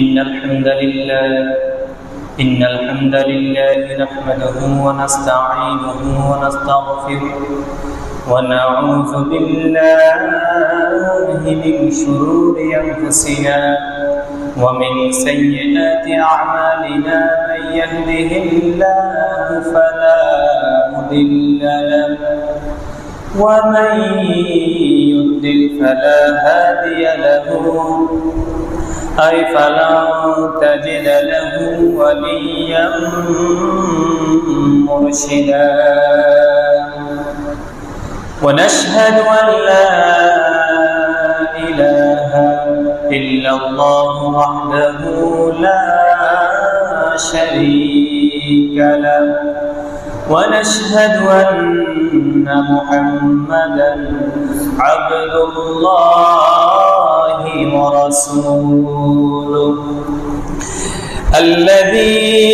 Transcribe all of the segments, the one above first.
إن الحمد لله نحمده ونستعينه ونستغفره ونعوذ بالله من شرور أنفسنا ومن سيئات أعمالنا من يهده الله فلا مضل له ومن يضلل فلا هادي له أي فلن تجد له وليا مرشدا ونشهد أن لا إله إلا الله وحده لا شريك له ونشهد أن محمدا عبد الله ورسوله الذي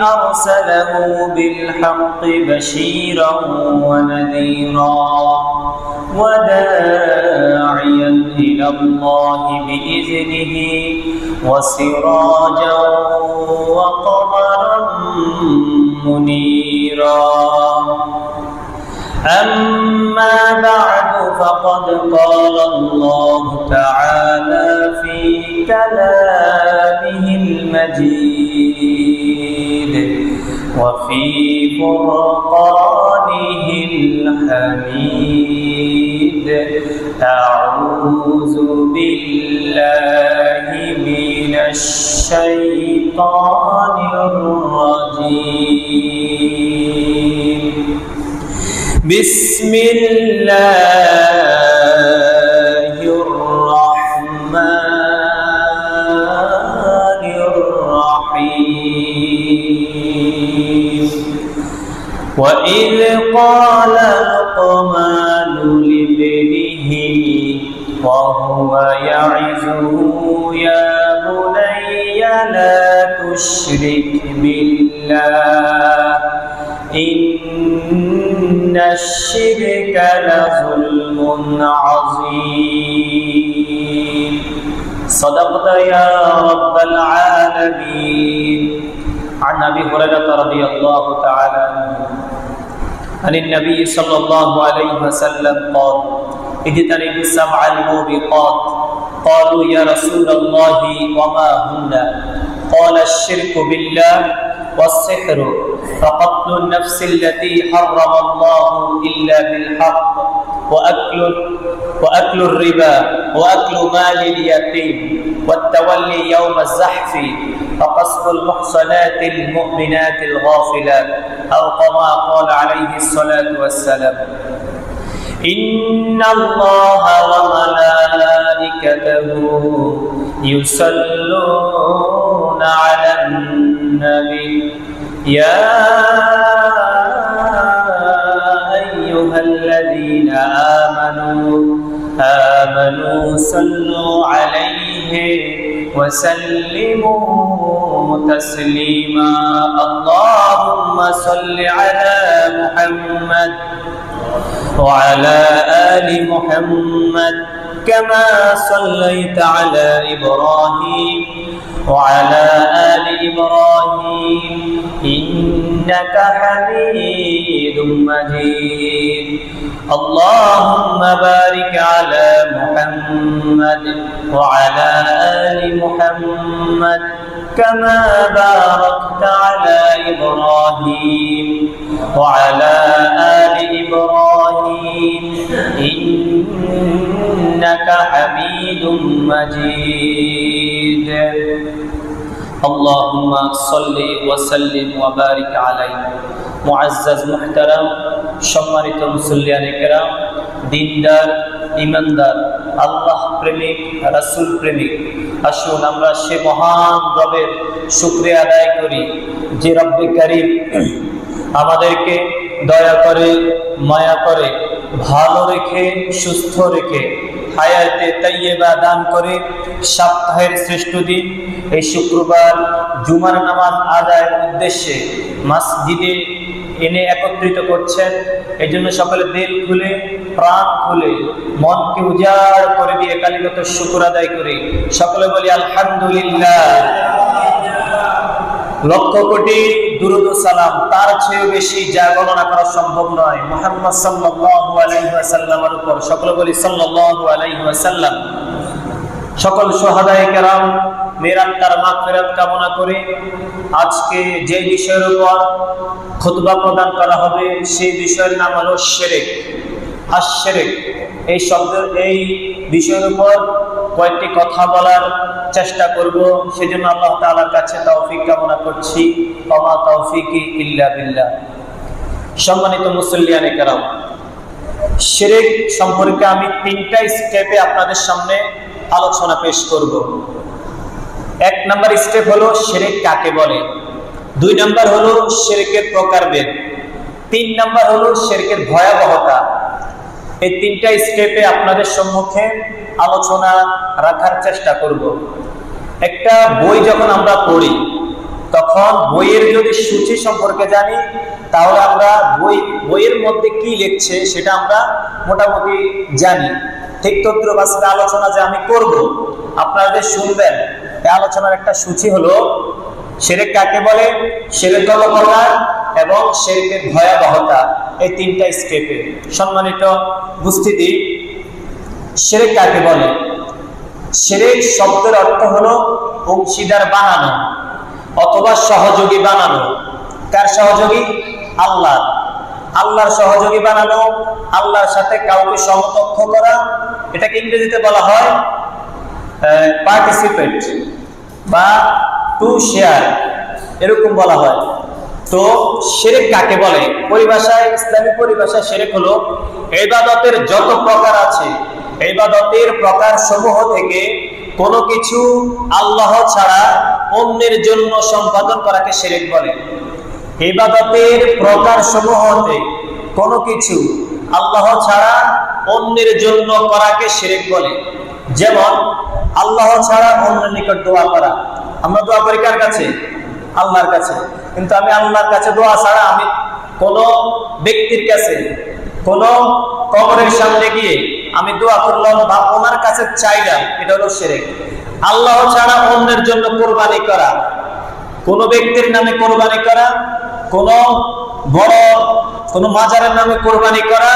أرسله بالحق بشيرا ونذيرا وداعيا إلى الله بإذنه وسراجا وقمرا منيرا أما بعد فقد قال الله تعالى في كلامه المجيد وفي فرقانه الحميد أعوذ بالله من الشيطان الرجيم بسم الله الرحمن الرحيم وإذ قال لقمان لابنه وهو يعظه يا بني لا تشرك بالله إن الشرك لظلم عظيم صدقت يا رب العالمين عن أبي هريرة رضي الله تعالى عنه عن النبي صلى الله عليه وسلم قال اجتنبوا السبع الموبقات قالوا يا رسول الله وما هن قال الشرك بالله والسحر فقتل النفس التي حرم الله إلا بالحق وأكل الربا وأكل مال اليتيم والتولي يوم الزحف وقصف المحصنات المؤمنات الغافلات أو كما قال عليه الصلاة والسلام إن الله وملائكته يصلون على النبي يا أيها الذين آمنوا صلوا عليه وسلموا تسليما اللهم صل على محمد وعلى آل محمد كما صليت على إبراهيم وعلى آل إبراهيم إنك حميد مجيد اللهم بارك على محمد وعلى آل محمد كما باركت على إبراهيم وعلى آل إبراهيم إنك حميد مجيد اللهم صل وسلم وبارك عليه মুআজ্জাজ মুহতারাম সম্মানিত মুসল্লিয়ানে কেরাম দিনদার ঈমানদার আল্লাহ প্রেমিক রাসূল প্রেমিক আসুন আমরা সে মহান রবের শুকরিয়া আদায় করি যে রব্বে কারীম আমাদেরকে দয়া করে মায়া করে ভালো রেখে সুস্থ রেখে হায়াতে তাইয়্যিবা দান করে সপ্তাহের শ্রেষ্ঠ দিন এই শুক্রবার জুমার নামাজ আদায়ের উদ্দেশ্যে মসজিদে এনে একত্রিত করছেন। এই জন্য সকলে দিল খুলে, প্রাণ খুলে, মনকে উজাড় করে দিয়ে কালিমাত শুকর আদায় করি। সকলে বলি আলহামদুলিল্লাহ। লক্ষ কোটি দুরূদ ও সালাম, তার চেয়ে বেশি যা গণনা করা সম্ভব নয়, মুহাম্মদ সাল্লাল্লাহু আলাইহি ওয়াসাল্লামের উপর। সকলে বলি সাল্লাল্লাহু আলাইহি ওয়াসাল্লাম। সকল শুহাদায়ে কেরাম মেরাত্তার মাগফিরাত কামনা করে আজকে যে বিষয়ের উপর খুতবা প্রদান করা হবে সেই বিষয়ের নাম হলো শিরক। আশ-শিরক এই শব্দের এই বিষয়ের উপর কয়েকটি কথা বলার চেষ্টা করব, সেজন্য আল্লাহ তাআলার কাছে তৌফিক কামনা করছি। ওমা তৌফিকি ইল্লা বিল্লাহ। সম্মানিত মুসল্লিয়ানে কেরাম, শিরক সম্পর্কে আমি 3টা স্টেপে আপনাদের সামনে আলোচনা পেশ করব। 1 নম্বর স্টেপ হলো শিরক কাকে বলে, 2 নম্বর হলো শিরকের প্রকারভেদ, 3 নম্বর হলো শিরকের ভয়াবহতা। এই 3টা স্টেপে আপনাদের সম্মুখে আলোচনা রাখার চেষ্টা করব। একটা বই যখন আমরা পড়ি তখন বইয়ের যদি সূচি সম্পর্কে জানি তাহলে আমরা বইয়ের মধ্যে কি লিখছে সেটা আমরা মোটামুটি জানি। ঠিক তদ্রুপ আজকে আলোচনা যে আমি করব আপনারা যে শুনবেন, এই আলোচনার একটা সূচি হলো শিরক কাকে বলে, শিরক কত প্রকার এবং শিরকের ভয়াবহতা, এই 3টা স্টেপে। সম্মানিত উপস্থিতি, শিরক কাকে বলে? শিরক শব্দের অর্থ হলো অংশীদার বানানো অথবা সহযোগী বানানো। কার সহযোগী? আল্লাহ। আল্লাহর সহযোগী বানানো, আল্লাহর সাথে কাউকে সমকক্ষ করা, এটাকে ইংরেজিতে বলা হয় পার্টিসিপেট বা টু শেয়ার, এরকম বলা হয়। তো শিরক কাকে বলে? পরিভাষায়, ইসলামী পরিভাষায় শিরক হলো ইবাদতের যত প্রকার আছে, ইবাদতের প্রকার সমূহ থেকে কোনো কিছু আল্লাহ ছাড়া অন্যের জন্য সম্পাদন করাকে শিরক বলে। ইবাদতের প্রকার সমূহতে কোনো কিছু আল্লাহ ছাড়া অন্যের জন্য করাকে শিরক বলে। যেমন আল্লাহ ছাড়া অন্যের নিকট দোয়া করা। আমরা দোয়া করি কার কাছে? আল্লাহর কাছে। কিন্তু আমি আল্লাহর কাছে দোয়া ছাড়া আমি কোন ব্যক্তির কাছে, কোন কবরের সামনে গিয়ে আমি দোয়া করলাম বা ওনার কাছে চাইলাম, এটা হলো শিরক। আল্লাহ ছাড়া অন্যের জন্য কোরবানি করা, কোন ব্যক্তির নামে কোরবানি করা, কোন বড় কোন মাজারের নামে কোরবানি করা,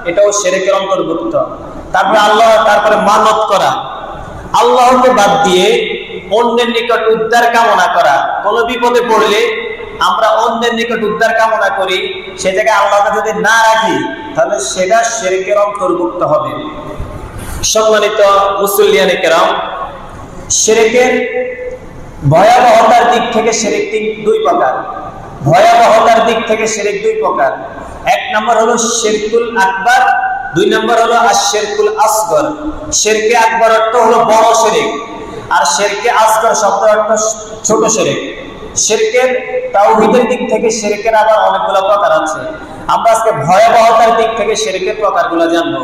এটাও শিরকের অন্তর্ভুক্ত। তারপরে মানত করা, আল্লাহকে বাদ দিয়ে অন্যের নিকট উদ্ধার কামনা করা। কোন বিপদে পড়লে আমরা অন্যের নিকট উদ্ধার কামনা করি, সে জায়গায় আল্লাহকে যদি না রাখি তাহলে সেটা শিরকের অন্তর্ভুক্ত হবে। সম্মানিত মুসল্লিয়ানে কেরাম, শিরকের ভয়াবহতার দিক থেকে শিরক 2 প্রকার। ভয়াবহতার দিক থেকে শিরক 2 প্রকার। 1 নম্বর হলো শিরকুল আকবার, 2 নম্বর হলো আশ-শিরকুল আসগর। শিরকে আকবার অর্থ হলো বড় শিরক, আর শিরকে আসগর শব্দের অর্থ ছোট শিরক। শিরকের তাওহীদের দিক থেকে শিরকের আবার অনেকগুলো প্রকার আছে। আমরা আজকে ভয়াবহতার দিক থেকে শিরকের প্রকারগুলো জানবো।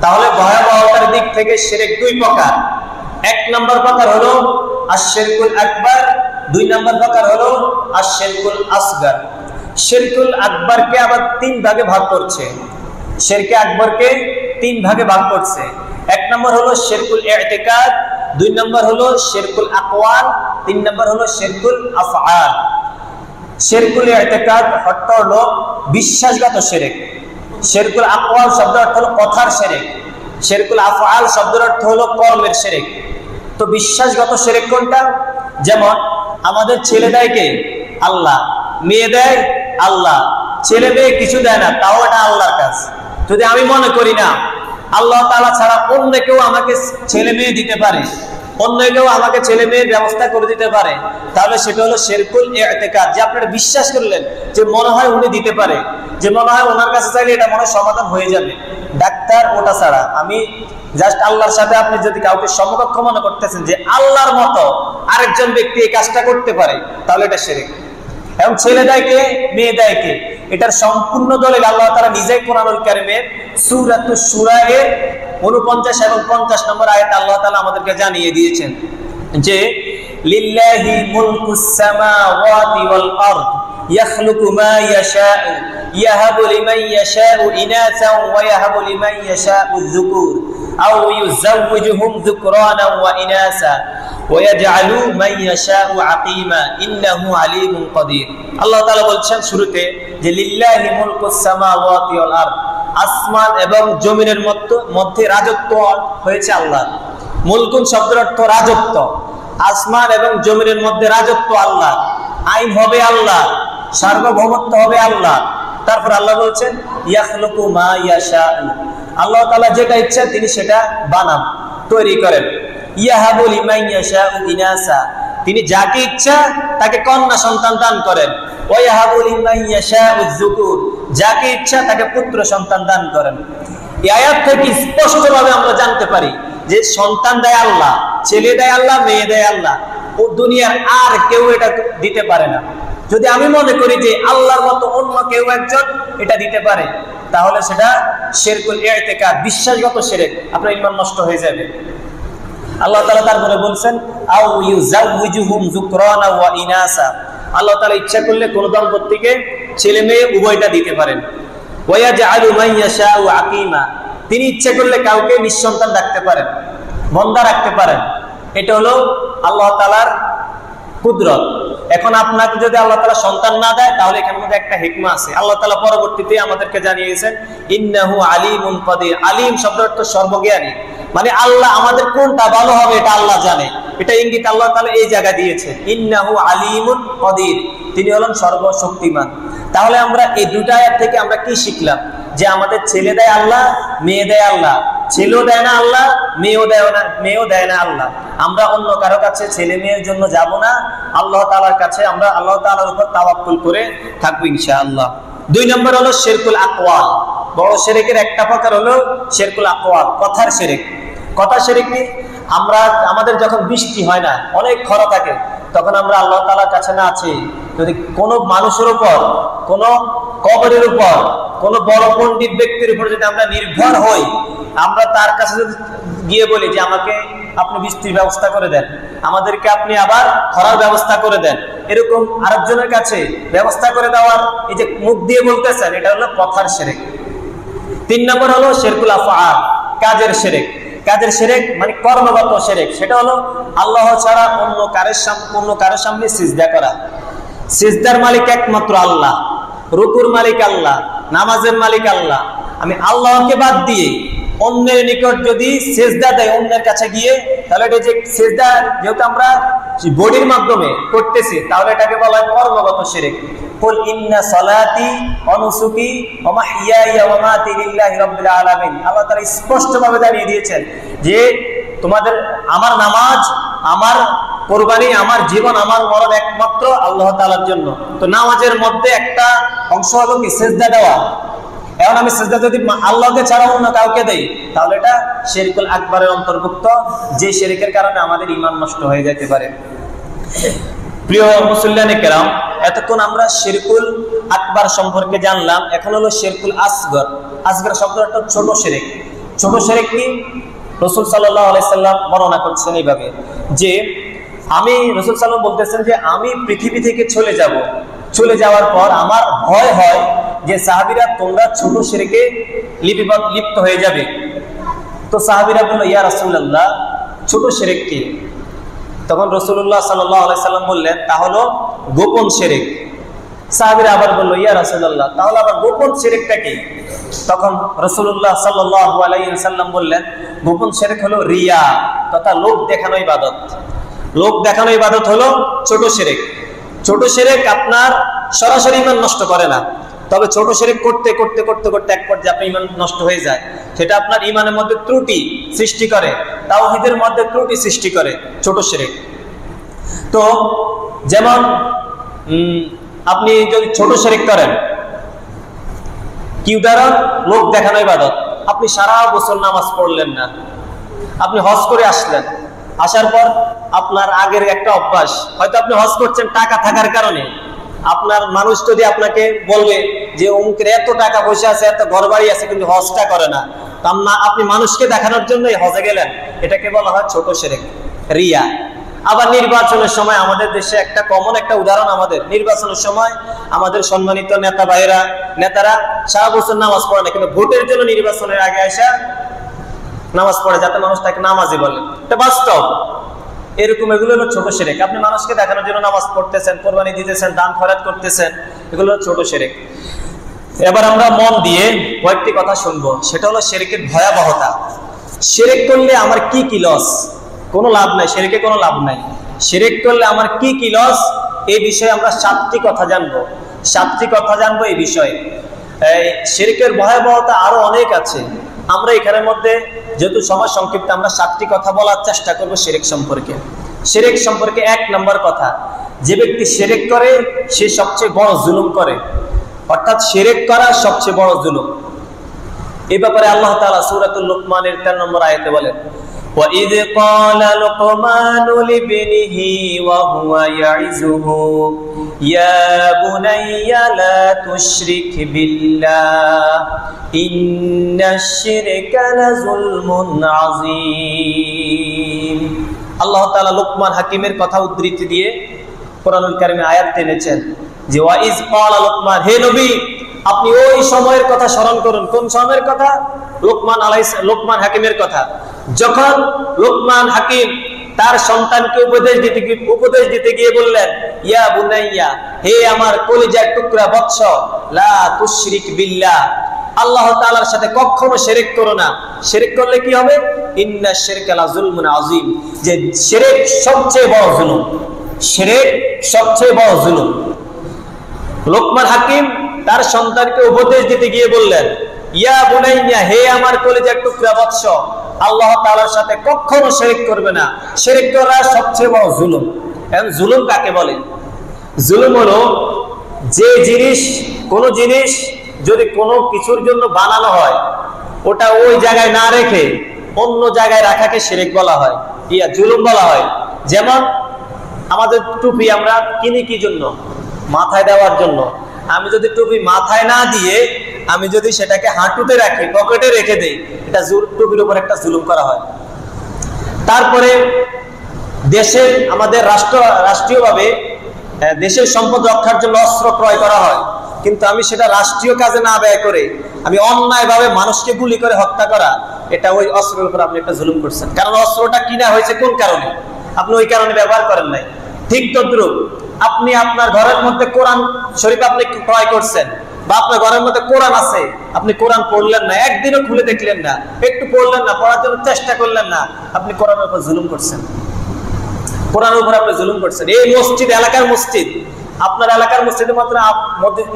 তাহলে ভয়াবহতার দিক থেকে শিরক 2 প্রকার। 1 নম্বর প্রকার হলো আশ-শিরকুল আকবার, 2 নম্বর প্রকার হলো আশ-শিরকুল আসগর। শিরকুল আকবরকে আবার 3 ভাগে ভাগ করছে। শিরকে আকবরকে 3 ভাগে ভাগ করছে। 1 নম্বর হলো শিরকুল ইতিকাদ, 2 নম্বর হলো শিরকুল আকওয়াল, 3 নম্বর হলো শিরকুল আফআল। শিরকুল ইতিকাদ অর্থ হলো বিশ্বাসগত শিরক। শিরকুল আকওয়াল শব্দের অর্থ হলো কথার শিরক। শিরকুল আফআল শব্দের অর্থ হলো কর্মের শিরক। তো বিশ্বাসগত শিরক কোনটা? যেমন আমাদের ছেলে দেয় কে? আল্লাহ। মেয়ে দেয় আল্লাহ। ছেলে মেয়ে কিছু দেয় না, তাও এটা আল্লাহর কাজ। যদি আমি মনে করি না আল্লাহ তাআলা ছাড়া অন্য কেউ আমাকে ছেলে মেয়ে দিতে পারে, অন্য কেউ আমাকে ছেলে মেয়ের ব্যবস্থা করে দিতে পারে, তাহলে সেটা হলো শিরকুল ইতিকাদ। যে আপনারা বিশ্বাস করলেন যে মনে হয় উনি দিতে পারে, যে মনে হয় ওনার কাছে চাইলে এটা মনে হয় সমাধান হয়ে যাবে। ডাক্তার ওটা ছাড়া আমি জাস্ট আল্লাহর সাথে আপনি যদি কাউকে সমকক্ষ মনে করতেছেন যে আল্লাহর মতো আরেকজন ব্যক্তি এই কাজটা করতে পারে, তাহলে এটা শিরক। এবং ছেলে দেয় কে? মেয়ে দেয় কে? এটার সম্পূর্ণ দলিল আল্লাহ তাআলা নিজেই কোরআনুল কারীমের সূরাতুশ শুরা এর 49 এবং 50 নম্বর আয়াতে আল্লাহ তাআলা আমাদেরকে জানিয়ে দিয়েছেন যে লিল্লাহি মুলকুস সামাওয়াতি ওয়াল আরদ ইয়াখলুকু মা ইয়াশাউ ইয়াহাবু লিমান ইয়াশাউ ইনাসান ওয়া ইয়াহাবু লিমান ইয়াশাউ যুকুর আও ইউযাওয়িজুহুম যুকরানা ওয়া ইনাসা ওয়া ইয়াজআলু মান ইয়াশাউ আকিমা ইন্নাহু আলিমুন কাদির। আল্লাহ তাআলা বলছেন শুরুতে যে লিল্লাহি মুলকুস সামাওয়াতি ওয়াল আরদ, আসমান এবং জমিনের মধ্যে রাজত্ব হয়েছে আল্লাহ। মুলকুন শব্দের অর্থ রাজত্ব, আসমান এবং জমিনের মধ্যে রাজত্ব আল্লাহ, আইন হবে আল্লাহ, সার্বভৌমত্ব হবে আল্লাহ। তারপর আল্লাহ বলছেন ইয়াখলুকু মা ইয়াশাউ, আল্লাহ তাআলা যেটা ইচ্ছা তিনি সেটা বানান, তৈরি করেন। ইয়াহাবু লিমান ইয়াশাউ ইনাসা, তিনি যাকে ইচ্ছা তাকে কন্যা সন্তান দান করেন। ওয়া ইয়াহাবু লিমান ইয়াশাউ যুকুর, যাকে ইচ্ছা তাকে পুত্র সন্তান দান করেন। এই আয়াত থেকে স্পষ্টভাবে আমরা জানতে পারি যে সন্তান দেয় আল্লাহ, ছেলে দেয় আল্লাহ, মেয়ে দেয় আল্লাহ, ও দুনিয়ার আর কেউ এটা দিতে পারে না। যদি আমি মনে করি যে আল্লাহর মতো অন্য কেউ একজন এটা দিতে পারে, তাহলে সেটা শিরকুল ইতিকাদ, বিশ্বাসগত শিরক, আপনার ঈমান নষ্ট হয়ে যাবে। আল্লাহ তাআলা তারপরে বলছেন আও ইউযাওয়িজুহুম যুকরানা ওয়া ইনাসা, আল্লাহ তাআলা ইচ্ছা করলে কোন দম্পতিকে ছেলে মেয়ে উভয়টা দিতে পারেন। ওয়া ইয়াজআলু মান ইয়াশাউ আকিমা, তিনি ইচ্ছা করলে কাউকে নিঃসন্তান রাখতে পারেন, বন্দা রাখতে পারেন। এটা হলো আল্লাহ তাআলার কুদরত। এখন আপনাকে যদি আল্লাহ তাআলা সন্তান না দেয়, তাহলে এখানের মধ্যে একটা হিকমা আছে। আল্লাহ তাআলা পরবর্তীতে আমাদেরকে জানিয়েছেন ইন্নাহু আলিমুন কাদির, আলিম শব্দের অর্থ সর্বজ্ঞানী, মানে আল্লাহ আমাদের কোনটা ভালো হবে এটা আল্লাহ জানে। এটা ইঙ্গিত আল্লাহ তাআলা এই জায়গা দিয়েছেন, ইন্নাহু আলিমুন কাদির, তিনি হলেন সর্বশক্তিমান। তাহলে আমরা এই দুটো আয়াত থেকে আমরা কি শিখলাম? যে আমাদের ছেলে দেয় আল্লাহ, মেয়ে দেয় আল্লাহ, ছেলেও দেয় না আল্লাহ, মেয়েও দেয় না আল্লাহ। আমরা অন্য কারো কাছে ছেলে মেয়ের জন্য যাব না, আল্লাহ তাআলার কাছে আমরা আল্লাহ তাআলার উপর তাওয়াক্কুল করে থাকবো ইনশাআল্লাহ। 2 নম্বর হলো শিরকুল আকওয়াল। বড় শিরকের একটা প্রকার হলো শিরকুল আকওয়াল, কথার শিরক। কথা শিরক কি? আমাদের যখন বৃষ্টি হয় না, অনেক খরা থাকে, তখন আমরা আল্লাহ তাআলার কাছে না আছি, যদি কোনো মানুষের উপর, কোনো কবরের উপর, কোনো বড় পণ্ডিত ব্যক্তির উপর যদি আমরা নির্ভর হই, আমরা তার কাছে যদি গিয়ে বলি যে আমাকে আপনি বৃষ্টির ব্যবস্থা করে দেন, আমাদেরকে আপনি আবার খরার ব্যবস্থা করে দেন, এরকম আরেকজনের কাছে ব্যবস্থা করে দেওয়ার এই যে মুখ দিয়ে বলতেছেন, এটা হলো কথার শিরক। 3 নম্বর হলো শিরকুল আফআল, কাজের শিরক। কাজের শিরক মানে কর্মগত শিরক, সেটা হলো আল্লাহ ছাড়া অন্য কারোর সামনে সিজদা করা। সিজদার মালিক একমাত্র আল্লাহ, রুকুর মালিক আল্লাহ, নামাজের মালিক আল্লাহ। আমি আল্লাহকে বাদ দিয়ে অন্যের নিকট যদি সিজদা দেয় অন্যের কাছে গিয়ে, তাহলে এটা যে সিজদা যেহেতু আমরা বডির মাধ্যমে করতেছি, তাহলে এটাকে বলা হয় কর্মগত শিরক। কুল ইন্না সালাতি ওয়া নুসুকি ওয়া মাহইয়ায়া ওয়া মামাতি লিল্লাহি রাব্বিল আলামিন। আল্লাহ তাআলা স্পষ্টভাবে জানিয়ে দিয়েছেন যে তোমাদের আমার নামাজ, আমার কুরবানি, আমার জীবন, আমার মরণ একমাত্র আল্লাহ তাআলার জন্য। তো নামাজের মধ্যে একটা অংশ হলো কি সিজদা দেওয়া। এখন আমি সিজদা যদি আল্লাহকে ছাড়া অন্য কাউকে দেই, তাহলে এটা শিরকুল আকবরের অন্তর্ভুক্ত, যে শিরকের কারণে আমাদের ঈমান নষ্ট হয়ে যেতে পারে। প্রিয় মুসল্লিয়ানে কেরাম, এতক্ষণ আমরা শিরকুল আকবার সম্পর্কে জানলাম। এখন হলো শিরকুল আসগর। আসগর শব্দের অর্থ ছোট শিরক। ছোট শিরক কি? রাসূল সাল্লাল্লাহু আলাইহি সাল্লাম বর্ণনা করছেন এইভাবে যে রাসূল সাল্লাল্লাহু বলতেছেন যে আমি পৃথিবী থেকে চলে যাওয়ার পর আমার ভয় হয় যে সাহাবীরা তোমরা ছোট শিরকে লিপ্ত হয়ে যাবে। তো সাহাবীরা বলল ইয়া রাসূলুল্লাহ, ছোট শিরক কি? তখন রাসূলুল্লাহ সাল্লাল্লাহু আলাইহি সাল্লাম বললেন তা হলো গোপন শিরক। সাহাবীরা আবার বলল ইয়া রাসূলুল্লাহ, তাহলে আবার গোপন শিরকটা কি? তখন রাসূলুল্লাহ সাল্লাল্লাহু আলাইহি সাল্লাম বললেন গোপন শিরক হলো রিয়া তথা লোক দেখানো ইবাদত। লোক দেখানো ইবাদত হলো ছোট শিরক। ছোট শিরক আপনার সরাসরি ঈমান নষ্ট করে না, তবে ছোট শিরক করতে করতে করতে করতে এক পর্যায়ে আপনার ঈমান নষ্ট হয়ে যায়। সেটা আপনার ঈমানের মধ্যে ত্রুটি সৃষ্টি করে, তাওহীদের মধ্যে ত্রুটি সৃষ্টি করে ছোট শিরক। তো যেমন আপনি যদি ছোট শিরক করেন, কি উদাহরণ? লোক দেখানো ইবাদত। আপনি সারা বছর নামাজ পড়লেন না, আপনি হজ করে আসলেন, আসার পর আপনার আগের একটা অভ্যাস, হয়তো আপনি হজ করছেন টাকা থাকার কারণে, আপনার মানুষ যদি আপনাকে বলবে যে অমুকের এত টাকা পয়সা আছে, এত ঘরবাড়ি আছে, কিন্তু হজটা করে না, আপনি মানুষকে দেখানোর জন্য হজে গেলেন, এটাকে বলা হয় ছোট শিরক, রিয়া। আবার নির্বাচনের সময় আমাদের দেশে একটা কমন একটা উদাহরণ, আমাদের নির্বাচনের সময় আমাদের সম্মানিত নেতারা সারা বছর নামাজ পড়ে না, কিন্তু ভোটের জন্য নির্বাচনের আগে আসা নামাজ পড়ে যাতে মানুষ তাকে নামাজি বলে। এটা বাস্তব। এরকম এগুলো হলো ছোট শিরক। আপনি মানুষকে দেখানোর জন্য নামাজ পড়তেছেন, কোরবানি দিতেছেন, দান খয়রাত করতেছেন, এগুলো হলো ছোট শিরক। এবার আমরা মন দিয়ে কয়েকটি কথা শুনবো, সেটা হলো শিরকের ভয়াবহতা। শিরক করলে আমার কি কি লস? কোনো লাভ নাই, শিরকে কোনো লাভ নাই। শিরক করলে আমার কি কি লস, এই বিষয়ে আমরা 7টি কথা জানবো। 7টি কথা জানবো এই বিষয়ে। শিরকের ভয়াবহতা আরো অনেক আছে। আমরা এখানের মধ্যে যেহেতু সময় সংক্ষিপ্ত, আমরা 7টি কথা বলার চেষ্টা করবো শিরক সম্পর্কে। শিরক সম্পর্কে 1 নম্বর কথা, যে ব্যক্তি শিরক করে সে সবচেয়ে বড় জুলুম করে, অর্থাৎ শিরক করা সবচেয়ে বড় জুলুম। এই ব্যাপারে আল্লাহ তাআলা সূরাতুল লুকমানের 13 নম্বর আয়াতে বলেন, وَإِذْ قَالَ لُقْمَانُ لِابْنِهِ وَهُوَ يَعِظُهُ يَا بُنَيَّ لَا تُشْرِكْ بِاللَّهِ إِنَّ الشِّرْكَ لَظُلْمٌ عَظِيمٌ। আল্লাহ তাআলা লুকমান হাকিমের কথা উদ্ধৃতি দিয়ে কোরআনুল কারীমে আয়াত টেনেছেন যে ওয়াইজ ক্বালা লুকমান, হে নবী আপনি ওই সময়ের কথা স্মরণ করুন। কোন সময়ের কথা? লুকমান হাকিমের কথা। যখন লুকমান হাকিম তার সন্তানকে উপদেশ দিতে গিয়ে বললেন, ইয়া বুনাইয়া, হে আমার কলিজার টুকরা বৎস, লা তুশরিক বিল্লাহ, আল্লাহ তাআলার সাথে কখনো শিরক করো না। শিরক করলে কি হবে? ইন্নাশ শিরকা লাযুলমুন আযীম, যে শিরক সবচেয়ে বড় জুলুম। শিরক সবচেয়ে বড় জুলুম। লুকমান হাকিম তার সন্তানকে উপদেশ দিতে গিয়ে বললেন, ইয়া বুনাইয়া, হে আমার কলিজার টুকরা বৎস, আল্লাহ তাআলার সাথে কখনো শিরক করবে না। শিরক করা সবচেয়ে বড় জুলুম। এখন জুলুম কাকে বলে? জুলুম হলো যে জিনিস, কোন জিনিস যদি কোনো কিছুর জন্য বানানো হয়, ওটা ওই জায়গায় না রেখে অন্য জায়গায় রাখাকে শিরক বলা হয়, জুলুম বলা হয়। যেমন আমাদের টুপি আমরা কিনি কি জন্য? মাথায় দেওয়ার জন্য। আমি যদি টুপি মাথায় না দিয়ে আমি যদি সেটাকে হাঁটুতে রাখি, পকেটে রেখে দেই, এটা টুপির উপর একটা জুলুম করা হয়। তারপরে দেশের আমাদের রাষ্ট্রীয়ভাবে দেশের সম্পদ রক্ষার জন্য অস্ত্র ক্রয় করা হয়, কিন্তু আমি সেটা রাষ্ট্রীয় কাজে না ব্যয় করে আমি অন্যায়ভাবে মানুষকে গুলি করে হত্যা করা, এটা ওই অস্ত্রের উপর আপনি একটা জুলুম করছেন। কারণ অস্ত্রটা কিনা হয়েছে কোন কারণে? আপনি ওই কারণে ব্যবহার করেন নাই। ঠিক তদ্রুপ আপনি আপনার ঘরের মধ্যে কোরআন শরীফ আপনি ক্রয় করছেন, বা আপনার ঘরের মধ্যে কোরআন আছে, আপনি কোরআন পড়লেন না, একদিনও খুলে দেখলেন না, একটু পড়লেন না, পড়ার জন্য চেষ্টা করলেন না, আপনি কোরআনের উপর জুলুম করছেন। কোরআনের উপর আপনি জুলুম করছেন। এই মসজিদ, এলাকার মসজিদ, আপনার এলাকার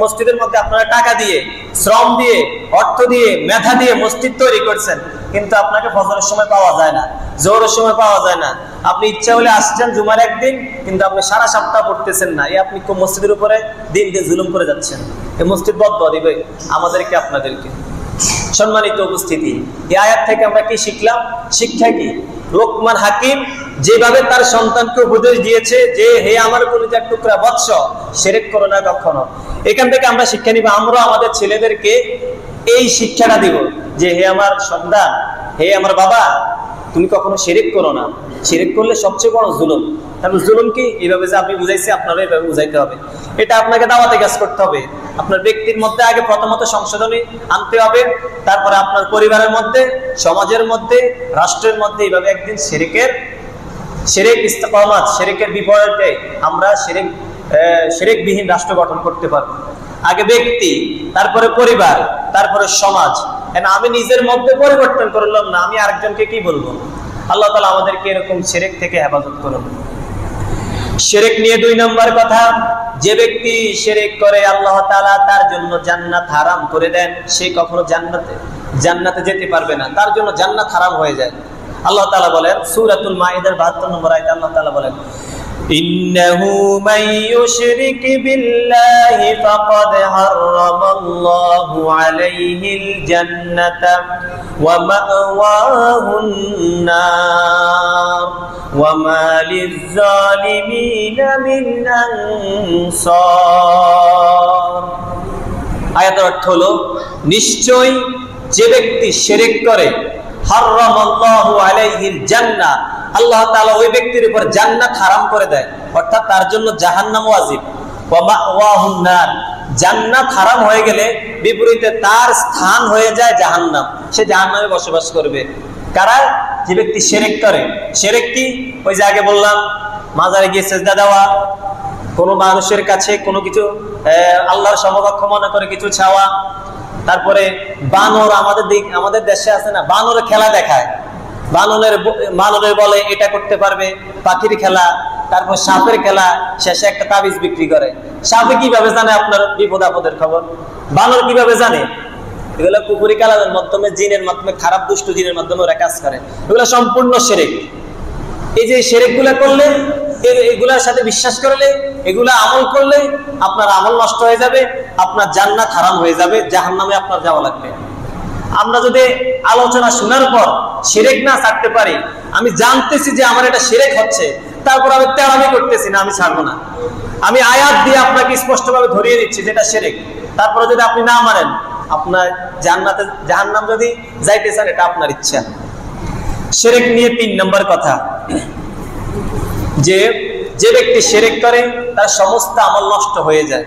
মসজিদের মধ্যে আপনারা টাকা দিয়ে, শ্রম দিয়ে, অর্থ দিয়ে, মেধা দিয়ে মসজিদ তৈরি করছেন, কিন্তু আপনাকে ফজরের সময় পাওয়া যায় না, জোহরের সময় পাওয়া যায় না। আপনি ইচ্ছা হলে আসছেন জুমার একদিন, কিন্তু আপনি সারা সপ্তাহ পড়তেছেন না। এই আপনি মসজিদের উপরে দিন দিন জুলুম করে যাচ্ছেন। এই মসজিদ বদদোয়া দিবে আমাদেরকে, আপনাদেরকে। সম্মানিত উপস্থিতি, এই আয়াত থেকে আমরা কি শিখলাম? শিক্ষা কি? লুকমান হাকিম যেভাবে তার সন্তানকে উপদেশ দিয়েছে যে হে আমার কলিজার টুকরা বৎস, শিরক করো না কখনো, এখান থেকে আমরা শিক্ষা নিব। আমরা আমাদের ছেলেদেরকে এই শিক্ষাটা দিব যে হে আমার সন্তান, হে আমার বাবা, তুমি কখনো শিরক করো না। শিরক করলে সবচেয়ে বড় জুলুম। তাহলে জুলুম কি? এইভাবে যে আপনি বুঝাইছে, আপনারা এইভাবে বুঝাইতে হবে। এটা আপনাকে দাওয়াতে কাজ করতে হবে। আপনার ব্যক্তির মধ্যে আগে প্রথমত সংশোধনী আনতে হবে, তারপরে আপনার পরিবারের মধ্যে, সমাজের মধ্যে, রাষ্ট্রের মধ্যে এইভাবে একদিন শিরক ইস্তেকামাত, শিরকের বিপরীতে আমরা শিরকবিহীন রাষ্ট্র গঠন করতে পারবো। আগে ব্যক্তি, তারপরে পরিবার, তারপরে সমাজ। আমি নিজের মধ্যে পরিবর্তন করলাম না, আমি আরেকজনকে কি বলবো? আল্লাহ তাআলা আমাদেরকে এরকম শিরক থেকে হেফাজত করুন। শিরক নিয়ে 2 নম্বর কথা, যে ব্যক্তি শিরক করে আল্লাহ তাআলা তার জন্য জান্নাত হারাম করে দেন। সে কখনো জান্নাতে যেতে পারবে না, তার জন্য জান্নাত হারাম হয়ে যায়। আল্লাহ তাআলা বলেন সূরাতুল মাইদার 72 নম্বর আয়াতে আল্লাহ তাআলা বলেন, ইন্নাহু মান ইউশরিক বিল্লাহি ফাকাদ হারামাল্লাহু আলাইহিল জান্নাতা ওয়া মাওয়াহুন নার ওয়া মা লিয-যালিমিনা মিন আনসার। আয়াতের অর্থ হলো, নিশ্চয় যে ব্যক্তি শিরক করে, হারামাল্লাহু আলাইহিল জান্নাহ, আল্লাহ তাআলা ওই ব্যক্তির উপর জান্নাত হারাম করে দেয়, অর্থাৎ তার জন্য জাহান্নাম ওয়াজিব। ওয়া মাওয়াহুন নার, জান্নাত হারাম হয়ে গেলে বিপরীতে তার স্থান হয়ে যায় জাহান্নাম, সে জাহান্নামে বসবাস করবে। কারা? যে ব্যক্তি শিরক করে। শিরক কি? ওই যে আগে বললাম, মাজারে গিয়ে সিজদা দেওয়া, কোনো মানুষের কাছে কোনো কিছু আল্লাহর সমকক্ষ মনে করে কিছু চাওয়া, তারপরে বানর, আমাদের দেশে আছে না, বানরের খেলা দেখায়, বানরের বলে এটা করতে পারবে, পাখির খেলা, তারপর সাপের খেলা, শেষে একটা তাবিজ বিক্রি করে। সাপে কিভাবে জানে আপনার বিপদ আপদের খবর? বানর কিভাবে জানে? এগুলো কুফরি কালামের মাধ্যমে, জিনের মাধ্যমে, খারাপ দুষ্ট জিনের মাধ্যমে ওরা কাজ করে। এগুলো সম্পূর্ণ শিরক। এই যে শিরক গুলা করলে, এগুলার সাথে বিশ্বাস করলে, এগুলা আমল করলে আপনার আমল নষ্ট হয়ে যাবে, আপনার জান্নাত হারাম হয়ে যাবে, জাহান্নামে আপনার যাওয়া লাগবে। আমরা যদি আলোচনা শোনার পর শিরক না ছাড়তে পারি, আমি জানতেছি যে আমার এটা শিরক হচ্ছে, তারপর আমি তেড়ামি করতেছি না, আমি ছাড়বো না। আমি আয়াত দিয়ে আপনাকে স্পষ্টভাবে ধরিয়ে দিচ্ছি যেটা শিরক, তারপরে যদি আপনি না মানেন, আপনার জান্নাতে জাহান্নাম যদি যাইতে চান, এটা আপনার ইচ্ছা। শিরক নিয়ে 3 নম্বর কথা, যে ব্যক্তি শিরক করে তার সমস্ত আমল নষ্ট হয়ে যায়।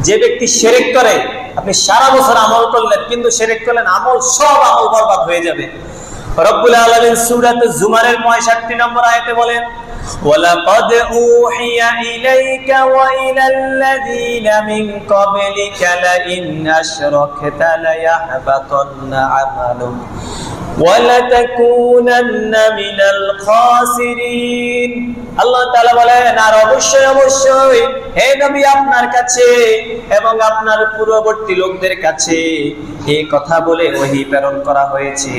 যে ব্যক্তি শিরক করে, আপনি সারা বছর আমল করলেন কিন্তু শিরক করলেন, সব আমল বরবাদ হয়ে যাবে। রব্বুল আলামিন সূরা জুমারের 65 নম্বর আয়াতে বলেন, ওয়ালাকাদ উহিয়া ইলাইকা ওয়া ইলাল্লাযীনা মিন ক্বাবলিকা লাইন আশরাকতা লায়াহবাতান্না আমালুক ওয়া লাতাকুনান্না মিনাল খাসিরিন। আল্লাহ তাআলা বলেন, আর অবশ্যই হে নবী, আপনার কাছে এবং আপনার পূর্ববর্তী লোকদের কাছে এই কথা বলে ওহী প্রেরণ করা হয়েছে,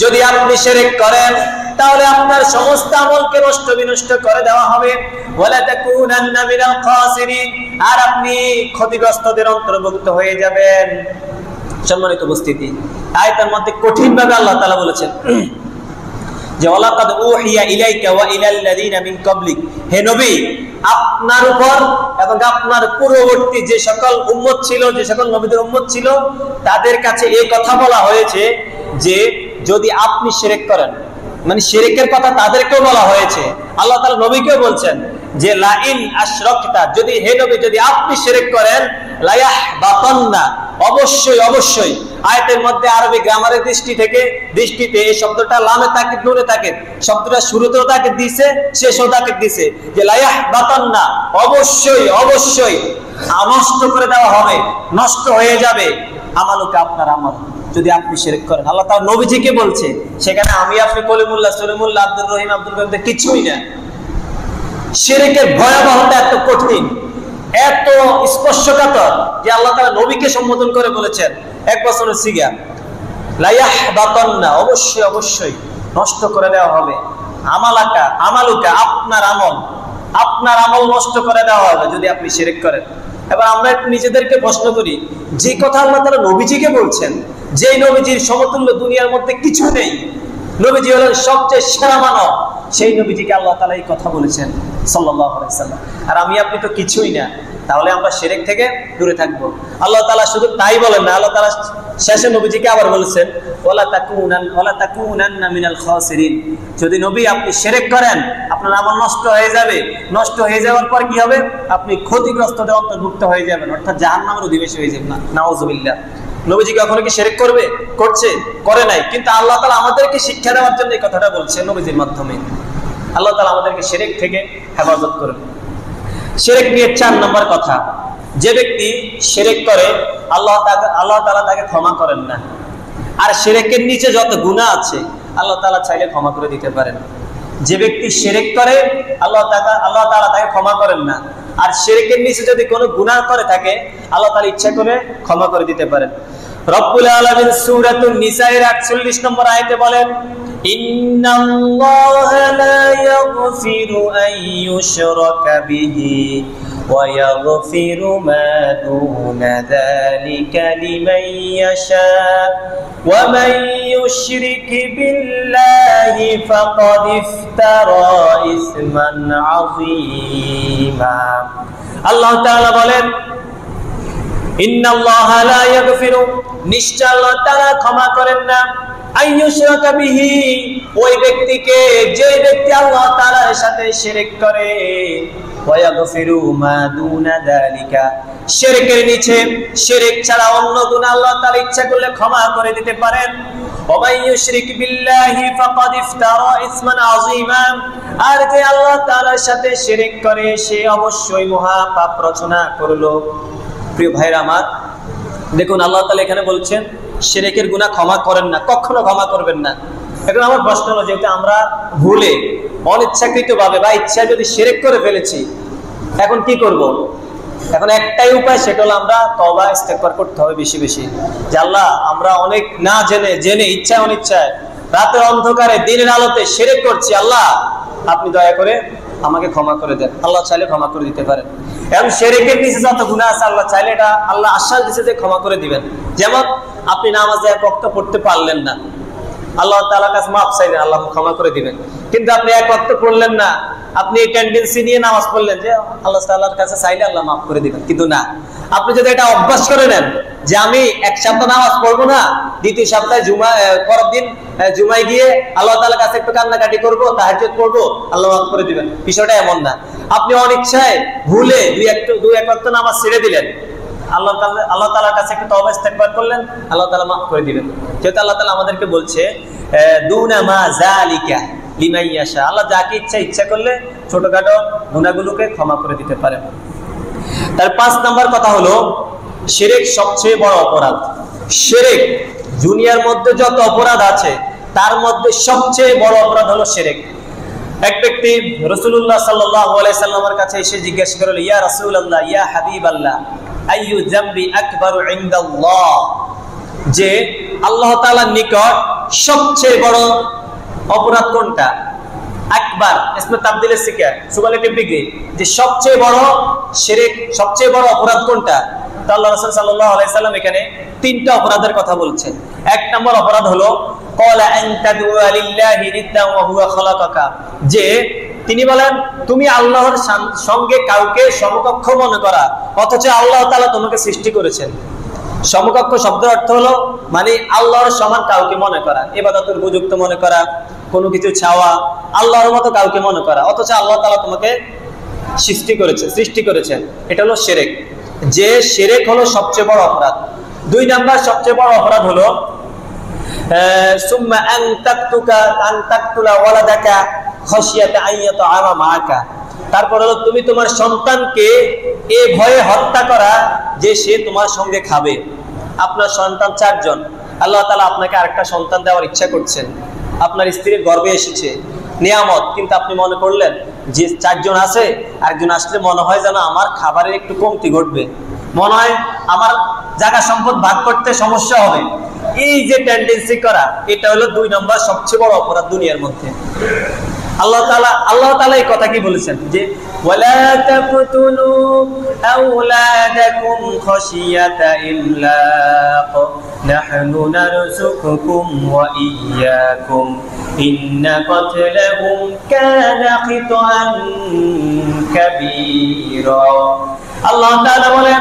যদি আপনি শিরক করেন তাহলে আপনার সমস্ত আমলকে নষ্ট বিনষ্ট করে দেওয়া হবে, ওয়ালা তাকুনান্না মিনাল খাসিরিন, আর আপনি ক্ষতিগ্রস্তদের অন্তর্ভুক্ত হয়ে যাবেন। সম্মানিত উপস্থিতি, আয়াতের মধ্যে কঠিন ভাবে আল্লাহ তাআলা বলেছেন যে ওয়ালাকাদ উহিয়া ইলাইকা ওয়া ইলাল্লাযীনা মিন ক্বাবলিক, হে নবী, আপনার উপর এবং আপনার পূর্ববর্তী যে সকল উম্মত ছিল, যে সকল নবীদের উম্মত ছিল, তাদের কাছে এই কথা বলা হয়েছে যে যদি আপনি শিরক করেন, মানে শিরকের কথা তাদেরকেও বলা হয়েছে। আল্লাহ তাআলা নবীকেও বলছেন যে লাইন আশরাকতা, যদি হে নবী যদি আপনি শিরক করেন, লায়াহবাতান্না, অবশ্যই। আয়াতের মধ্যে আরবি গ্রামারের দৃষ্টিতে এই শব্দটা লামে তাকিদ নুনে তাকিদ, শব্দটা শুরুতেও তাকিদ দিয়েছে, শেষেও তাকিদ দিয়েছে, যে লায়াহবাতান্না, অবশ্যই নষ্ট করে দেওয়া হবে, নষ্ট হয়ে যাবে আমালুকে, আপনার আমল, যদি আপনি শিরক করেন। আল্লাহ তাআলা নবীজিকে বলছে, সেখানে আমি আপনি কলিমুল্লাহ, সলিমুল্লাহ, আব্দুর রহিম, আব্দুল করিম কিছুই না। শিরকের ভয়াবহতা এত কঠিন, এত স্পর্শকাতর যে আল্লাহ তাআলা নবীকে সম্বোধন করে বলেছেন 1 বছরের সিগা, লায়াহবাতান্না, অবশ্যই নষ্ট করে দেওয়া হবে আমালুকা, আপনার আমল নষ্ট করে দেওয়া হবে যদি আপনি শিরক করেন। এবার আমরা একটু নিজেদেরকে প্রশ্ন করি, যে কথা আল্লাহ তাআলা নবীজিকে বলছেন, যে নবীজির সমতুল্য দুনিয়ার মধ্যে কিছু নেই, নবীজি হলেন সবচেয়ে সেরা মানব, সেই নবীজিকে আল্লাহ তাআলা এই কথা বলেছেন সাল্লাল্লাহু আলাইহি ওয়াসাল্লাম, আর আমি আপনি তো কিছুই না, তাহলে আমরা শিরক থেকে দূরে থাকবো। আল্লাহ তাআলা শুধু তাই বলেন না, আল্লাহ তাআলা শেষে নবীজিকে আবার বলেছেন ওয়ালা তাকুনান্না মিনাল খাসিরিন, যদি নবী আপনি শিরক করেন আপনার আমল নষ্ট হয়ে যাবে, নষ্ট হয়ে যাওয়ার পর কি হবে? আপনি ক্ষতিগ্রস্তদের অন্তর্ভুক্ত হয়ে যাবেন, অর্থাৎ জাহান্নামের অধিবাসী হয়ে যাবেন। নাউযুবিল্লাহ। নবীজি কখনো কি শিরক করে নাই, কিন্তু আল্লাহ তাআলা আমাদেরকে শিক্ষা দেওয়ার জন্য এই কথাটা বলছেন নবীজির মাধ্যমে। আল্লাহ তাআলা আমাদেরকে শিরক থেকে হেফাজত করুন। শিরক নিয়ে 4 নম্বর কথা, যে ব্যক্তি শিরক করে আল্লাহ তাআলা তাকে ক্ষমা করেন না, আর শিরকের নিচে যত গুনাহ আছে আল্লাহ তাআলা চাইলে ক্ষমা করে দিতে পারেন। যে ব্যক্তি শিরক করে আল্লাহ তাআলা তাকে ক্ষমা করেন না, আর শিরকের নিচে যদি কোনো গুনাহ করে থাকে আল্লাহ তাআলা ইচ্ছা করে ক্ষমা করে দিতে পারেন। রব্বুল আলামিন সূরাতুন নিসায়ের 48 নম্বর আয়াতে বলেন, ইন্নাল্লাহা লা ইয়াগফিরু আন ইউশরাকা বিহি ওয়া ইয়াগফিরু মা দুনা যালিকা লিমান ইয়াশা ওয়া মান ইউশরিক বিল্লাহি ফাকাদ ইফতারা ইসমান আযীমা। আল্লাহ তাআলা বলেন, ইন্নাল্লাহা লা ইয়াগফিরু, নিশ্চয় আল্লাহ তাআলা ক্ষমা করেন না, আইয়ুশরাকা বিহি, ওই ব্যক্তিকে যে ব্যক্তি আল্লাহ তাআলার সাথে সাথে শিরক করে ওয়ায়াগফিরু মা দুনা যালিকা শিরকের নিচে শিরক ছাড়া অন্য গুনাহ আল্লাহ তাআলা ইচ্ছা করলে ক্ষমা করে দিতে পারেন ওয়া ইউশরিক বিল্লাহি ফাকাদ ইফতারা ইসমান আযীমা আর যে আল্লাহ তাআলার সাথে শিরক করে সে অবশ্যই মহা পাপ রচনা করলো প্রিয় ভাইরা আমার দেখুন আল্লাহ তাআলা এখানে বলছেন শিরকের গুনাহ ক্ষমা করেন না কখনো ক্ষমা করবেন না এখন আমার প্রশ্ন হলো যেহেতু আমরা ভুলে অনিচ্ছাকৃতভাবে বা ইচ্ছা যদি শিরক করে ফেলেছি এখন কি করব এখন একটাই উপায় সেটা হলো আমরা তওবা ইস্তেগফার করতে হবে বেশি বেশি যে আল্লাহ আমরা অনেক না জেনে জেনে ইচ্ছায় অনিচ্ছায় রাতের অন্ধকারে দিনের আলোতে শিরক করছি আল্লাহ আপনি দয়া করে আমাকে ক্ষমা করে দেন আল্লাহ চাইলে ক্ষমা করে দিতে পারেন এবং শিরকের নিচে যত গুনাহ আছে আল্লাহ চাইলে এটা আল্লাহ আশ্বাস দিয়েছে যে ক্ষমা করে দিবেন যেমন আপনি নামাজে এক ওয়াক্ত পড়তে পারলেন না আল্লাহ তাআলার কাছে মাফ চাইলেন আল্লাহ ক্ষমা করে দিবেন কিন্তু আপনি এক ওয়াক্ত পড়লেন না আপনি এই টেন্ডেন্সি নিয়ে নামাজ পড়লেন যে আল্লাহ তাআলার কাছে চাইলে আল্লাহ মাফ করে দিবেন কিন্তু না আপনি যদি এটা অভ্যাস করে নেন যে আমি এক সপ্তাহ নামাজ পড়বো না দ্বিতীয় সপ্তাহে পরের দিন জুমায় গিয়ে আল্লাহ তাআলার কাছে একটু কান্নাকাটি করবো তাহাজ্জুদ পড়বো আল্লাহ মাফ করে দিবেন বিষয়টা এমন না আপনি অনিচ্ছায় ভুলে দুই এক ওয়াক্ত নামাজ ছেড়ে দিলেন আল্লাহ তাআলার কাছে একটু তওবা ইস্তেগফার করলেন আল্লাহ তাআলা মাফ করে দিবেন যেহেতু আল্লাহ তাআলা আমাদেরকে বলছে দুনা মা যালিকা লিমান ইয়াশা আল্লাহ যাকে ইচ্ছা করলে ছোটখাটো গুনাহগুলোকে ক্ষমা করে দিতে পারেন তার 5 নাম্বার কথা হলো শিরক সবচেয়ে বড় অপরাধ শিরক দুনিয়ার মধ্যে যত অপরাধ আছে তার মধ্যে সবচেয়ে বড় অপরাধ হলো শিরক এক ব্যক্তি রাসূলুল্লাহ সাল্লাল্লাহু আলাইহি সাল্লামের কাছে এসে জিজ্ঞাসা করল ইয়া রাসূলুল্লাহ ইয়া হাবিবাল্লাহ আইয়ু যামবি আকবারু ইনদাল্লাহ যে আল্লাহ তাআলার নিকট সবচেয়ে বড় অপরাধ কোনটা আকবার ইসমে তাবদীলের সিকা সুবহানাল্লাহ ডিগ্রি যে সবচেয়ে বড় শিরক সবচেয়ে বড় অপরাধ কোনটা তো আল্লাহ রাসূল সাল্লাল্লাহু আলাইহি সাল্লাম এখানে তিনটা অপরাধের কথা বলছেন এক নম্বর অপরাধ হলো ক্বালা আনতা দুআ লিল্লাহি নিদ্দা ওয়া হুয়া খালাকাকা যে তিনি বলেন তুমি আল্লাহর সঙ্গে কাউকে সমকক্ষ মনে করা অথচ আল্লাহ তাআলা তোমাকে সৃষ্টি করেছেন সমকক্ষ শব্দের অর্থ হলো মানে আল্লাহর সমান কাউকে মনে করা ইবাদতের উপযুক্ত মনে করা কোনো কিছু চাওয়া আল্লাহর মতো কাউকে মনে করা অথচ আল্লাহ তাআলা তোমাকে সৃষ্টি করেছেন এটা হলো শিরক যে শিরক হলো সবচেয়ে বড় অপরাধ দুই নাম্বার সবচেয়ে বড় অপরাধ হলো সুম্মা আন তাকতুলা ওয়ালাদাকা খাশিয়াতা আইয়াতা আমা মাআকা তারপর হলো তুমি তোমার সন্তানকে এই ভয়ে হত্যা করা যে সে তোমার সঙ্গে খাবে আপনার সন্তান 4 জন আল্লাহ তাআলা আপনাকে আরেকটা সন্তান দেওয়ার ইচ্ছা করছেন আপনার স্ত্রীর গর্ভে এসেছে নিয়ামত কিন্তু আপনি মনে করলেন যে 4 জন আছে আরেকজন আসলে মনে হয় যেন আমার খাবারের একটু কমতি ঘটবে মনে হয় আমার জায়গা সম্পদ ভাগ করতে সমস্যা হবে এই যে টেন্ডেন্সি করা এটা হলো 2 নম্বর সবচেয়ে বড় অপরাধ দুনিয়ার মধ্যে আল্লাহ তাআলা এই কথা কি বলেছেন যে ওয়ালা তাকতুলু আওলাদাকুম খাশিয়াতা ইমলাক নাহনু নারযুকুকুম ওয়া ইয়্যাকুম ইন্না কাতলাহুম কানা খিতাআন কাবীরা আল্লাহ তাআলা বলেন